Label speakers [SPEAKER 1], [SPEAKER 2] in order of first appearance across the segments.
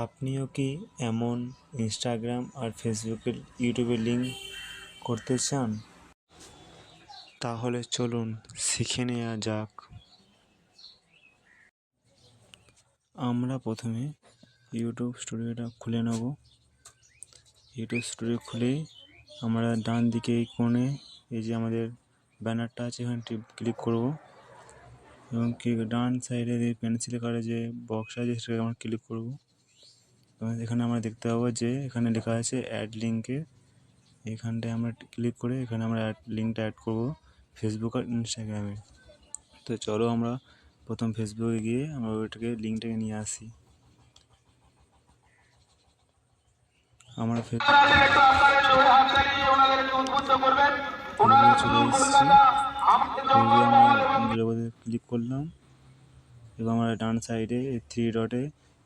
[SPEAKER 1] আপনিও কি এমন ইনস্টাগ্রাম আর ফেসবুকের ইউটিউবের লিঙ্ক করতে চান? তাহলে চলুন শিখে নেওয়া যাক। আমরা প্রথমে ইউটিউব স্টুডিওটা খুলে নেব। ইউটিউব স্টুডিও খুলেই আমরা ডান দিকে এই কোণে এই যে আমাদের ব্যানারটা আছে এখানে ক্লিক করব এবং ডান সাইডে যে পেন্সিল কারে যে বক্স আছে সেটাকে আমরা ক্লিক করব এবং এখানে আমরা দেখতে পাবো যে এখানে লেখা আছে অ্যাড লিঙ্কে। এখানটায় আমরা ক্লিক করে এখানে আমরা লিঙ্কটা অ্যাড করব ফেসবুক আর ইনস্টাগ্রামে। তো চলো আমরা প্রথম ফেসবুকে গিয়ে আমরা লিঙ্কটাকে নিয়ে আসি। আমরা চলে এসেছি, ক্লিক করলাম এবং আমরা ডান সাইডে থ্রি ডটে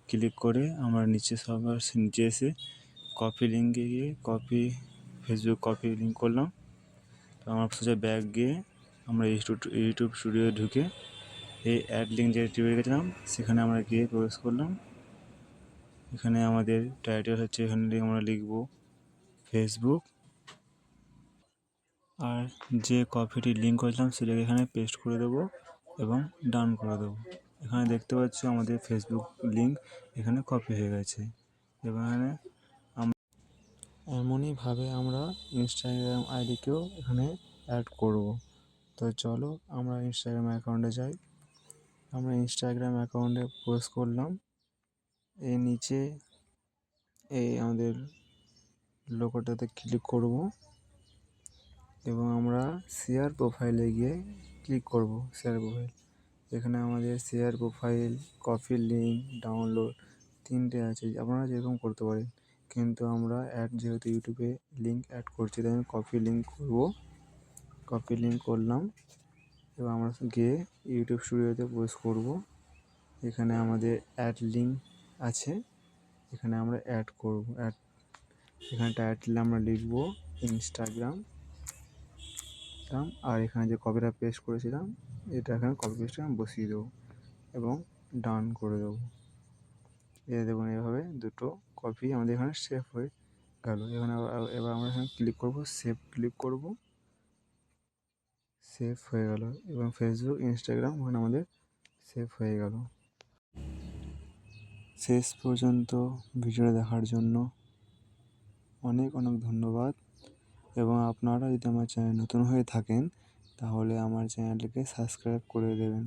[SPEAKER 1] ক্লিক করে আমরা নিচে এসে কপি লিঙ্কে গিয়ে ফেসবুক কপি লিঙ্ক করলাম। তো আমার সোজা ব্যাক গিয়ে আমরা ইউটিউব স্টুডিও ঢুকে এই অ্যাড লিঙ্ক যে টিপে রেখেছিলাম সেখানে আমরা গিয়ে প্রবেশ করলাম। এখানে আমাদের টাইটেল হচ্ছে, এখানে আমরা লিখব ফেসবুক আর যে কপিটি লিঙ্ক করেছিলাম সেটাকে এখানে পেস্ট করে দেবো এবং ডান করে দেবো। এখানে দেখতে পাচ্ছি আমাদের ফেসবুক লিঙ্ক এখানে কপি হয়ে গেছে। এখানে এমনইভাবে আমরা ইনস্টাগ্রাম আইডিকেও এখানে অ্যাড করব। তো চলো আমরা ইনস্টাগ্রাম অ্যাকাউন্টে যাই। আমরা ইনস্টাগ্রাম অ্যাকাউন্টে পোস্ট করলাম। এই নিচে এই আমাদের লোগোটাতে ক্লিক করব এবং আমরা শেয়ার প্রোফাইলে গিয়ে ক্লিক করব। শেয়ার প্রোফাইল, এখানে আমাদের share profile, copy link, download তিনটে আছে, আপনারা যেরকম করতে পারেন। কিন্তু আমরা যেহেতু ইউটিউবে লিঙ্ক অ্যাড করছি তাই আমি কপি লিঙ্ক করব। কপি লিঙ্ক করলাম এবং আমরা গিয়ে ইউটিউব স্টুডিওতে পোস্ট করব। এখানে আমাদের অ্যাড লিঙ্ক আছে, এখানে আমরা অ্যাড করব। এখানে টাইটেলে আমরা লিখব ইনস্টাগ্রাম আর এখানে যে কপিটা পেস্ট করেছিলাম এটা এখানে কপি পেস্টে আমি বসিয়ে দেবো এবং ডান করে দেবো। দেখুন এইভাবে দুটো কপি আমাদের এখানে সেভ হয়ে গেল। এবার আমরা এখানে ক্লিক করব, ক্লিক করব, সেভ হয়ে গেল এবং ফেসবুক ইনস্টাগ্রাম ওখানে আমাদের সেভ হয়ে গেল। শেষ পর্যন্ত ভিডিওটা দেখার জন্য অনেক ধন্যবাদ এবং আপনারা যদি আমার চ্যানেল নতুন হয়ে থাকেন তাহলে আমার চ্যানেলটিকে সাবস্ক্রাইব করে দেবেন।